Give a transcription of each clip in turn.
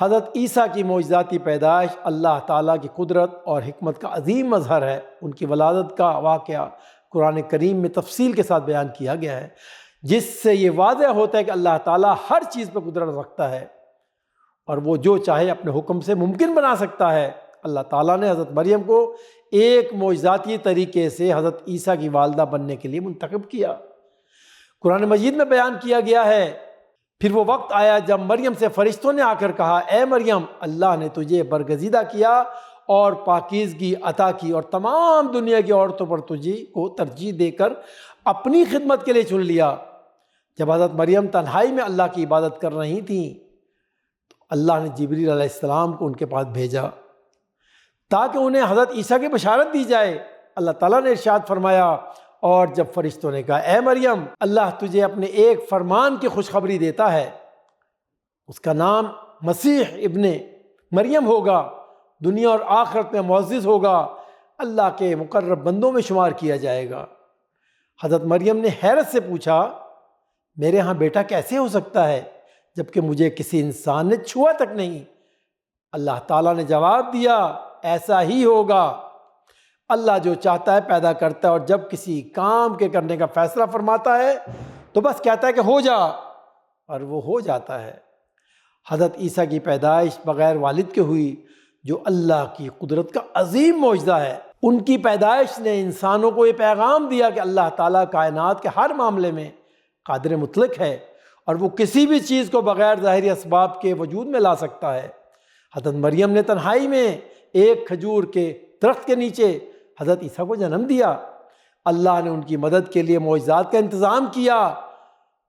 حضرت عیسیٰ کی معجزاتی پیدائش اللہ تعالیٰ کی قدرت اور حکمت کا عظیم مظہر ہے۔ ان کی ولادت کا واقعہ قرآن کریم میں تفصیل کے ساتھ بیان کیا گیا ہے، جس سے یہ واضح ہوتا ہے کہ اللہ تعالیٰ ہر چیز پر قدرت رکھتا ہے اور وہ جو چاہے اپنے حکم سے ممکن بنا سکتا ہے۔ اللہ تعالیٰ نے حضرت مریم کو ایک معجزاتی طریقے سے حضرت عیسیٰ کی والدہ بننے کے لیے منتخب کیا۔ قرآن مجید میں بیان کیا گیا ہے، پھر وہ وقت آیا جب مریم سے فرشتوں نے آ کر کہا، اے مریم، اللہ نے تجھے برگزیدہ کیا اور پاکیزگی عطا کی اور تمام دنیا کی عورتوں پر تجھے کو ترجیح دے کر اپنی خدمت کے لیے چن لیا۔ جب حضرت مریم تنہائی میں اللہ کی عبادت کر رہی تھیں تو اللہ نے جبریل علیہ السلام کو ان کے پاس بھیجا تاکہ انہیں حضرت عیسیٰ کی بشارت دی جائے۔ اللہ تعالیٰ نے ارشاد فرمایا، اور جب فرشتوں نے کہا، اے مریم، اللہ تجھے اپنے ایک فرمان کی خوشخبری دیتا ہے، اس کا نام مسیح ابن مریم ہوگا، دنیا اور آخرت میں معزز ہوگا، اللہ کے مقرب بندوں میں شمار کیا جائے گا۔ حضرت مریم نے حیرت سے پوچھا، میرے ہاں بیٹا کیسے ہو سکتا ہے جبکہ مجھے کسی انسان نے چھوا تک نہیں؟ اللہ تعالیٰ نے جواب دیا، ایسا ہی ہوگا، اللہ جو چاہتا ہے پیدا کرتا ہے، اور جب کسی کام کے کرنے کا فیصلہ فرماتا ہے تو بس کہتا ہے کہ ہو جا، اور وہ ہو جاتا ہے۔ حضرت عیسیٰ کی پیدائش بغیر والد کے ہوئی، جو اللہ کی قدرت کا عظیم معجزہ ہے۔ ان کی پیدائش نے انسانوں کو یہ پیغام دیا کہ اللہ تعالیٰ کائنات کے ہر معاملے میں قادر مطلق ہے اور وہ کسی بھی چیز کو بغیر ظاہری اسباب کے وجود میں لا سکتا ہے۔ حضرت مریم نے تنہائی میں ایک کھجور کے درخت کے نیچے حضرت عیسیٰ کو جنم دیا۔ اللہ نے ان کی مدد کے لیے معجزات کا انتظام کیا۔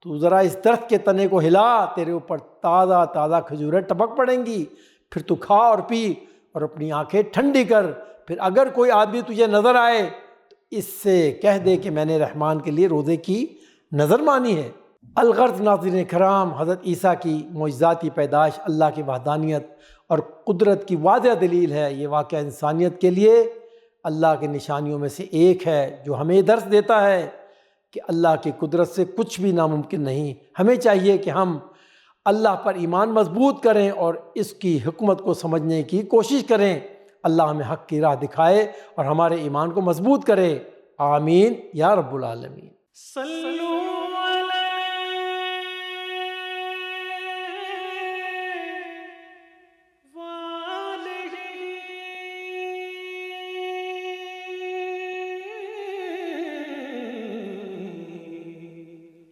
تو ذرا اس درخت کے تنے کو ہلا، تیرے اوپر تازہ تازہ کھجوریں ٹپک پڑیں گی، پھر تو کھا اور پی اور اپنی آنکھیں ٹھنڈی کر۔ پھر اگر کوئی آدمی تجھے نظر آئے تو اس سے کہہ دے کہ میں نے رحمان کے لیے روزے کی نظر مانی ہے۔ الغرض ناظرین کرام، حضرت عیسیٰ کی معجزاتی پیدائش اللہ کی وحدانیت اور قدرت کی واضح دلیل ہے۔ یہ واقعہ انسانیت کے لیے اللہ کی نشانیوں میں سے ایک ہے جو ہمیں درس دیتا ہے کہ اللہ کی قدرت سے کچھ بھی ناممکن نہیں۔ ہمیں چاہیے کہ ہم اللہ پر ایمان مضبوط کریں اور اس کی حکمت کو سمجھنے کی کوشش کریں۔ اللہ ہمیں حق کی راہ دکھائے اور ہمارے ایمان کو مضبوط کرے۔ آمین یا رب العالمین۔